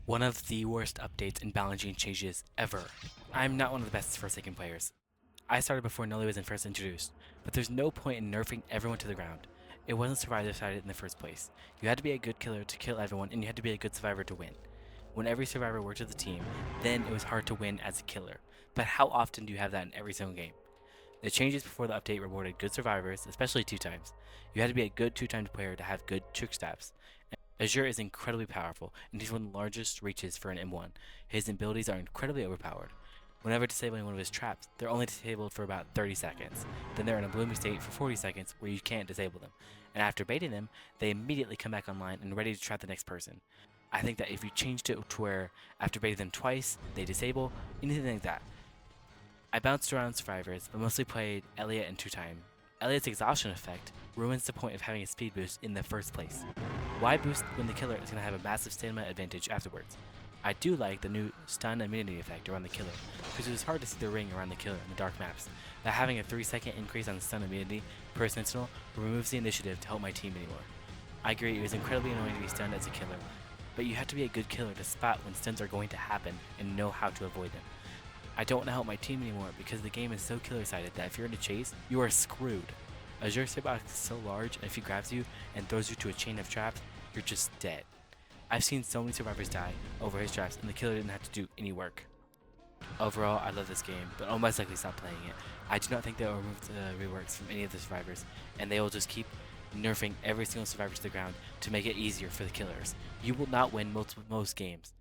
One of the worst updates and balancing changes ever. I'm not one of the best Forsaken players. I started before Nully was first introduced, but there's no point in nerfing everyone to the ground. It wasn't survivor sided in the first place. You had to be a good killer to kill everyone, and you had to be a good survivor to win. When every survivor worked as a team, then it was hard to win as a killer. But how often do you have that in every single game? The changes before the update rewarded good survivors, especially 2 times. You had to be a good 2 times player to have good trick stats. Azure is incredibly powerful, and he's one of the largest reaches for an M1. His abilities are incredibly overpowered. Whenever disabling one of his traps, they're only disabled for about 30 seconds. Then they're in a blooming state for 40 seconds where you can't disable them. And after baiting them, they immediately come back online and ready to trap the next person. I think that if you changed it to where after baiting them twice, they disable, anything like that. I bounced around survivors, but mostly played Elliot and 2 time. Elliot's exhaustion effect ruins the point of having a speed boost in the first place. Why boost when the killer is going to have a massive stamina advantage afterwards? I do like the new stun immunity effect around the killer, because it was hard to see the ring around the killer in the dark maps. That having a 3-second increase on stun immunity per sentinel removes the initiative to help my team anymore. I agree it was incredibly annoying to be stunned as a killer, but you have to be a good killer to spot when stuns are going to happen and know how to avoid them. I don't want to help my team anymore because the game is so killer-sided that if you're in a chase, you are screwed. Azure's hitbox is so large, and if he grabs you and throws you to a chain of traps, you're just dead. I've seen so many survivors die over his traps, and the killer didn't have to do any work. Overall, I love this game, but I'll most likely stop playing it. I do not think they'll remove the reworks from any of the survivors, and they will just keep nerfing every single survivor to the ground to make it easier for the killers. You will not win most games.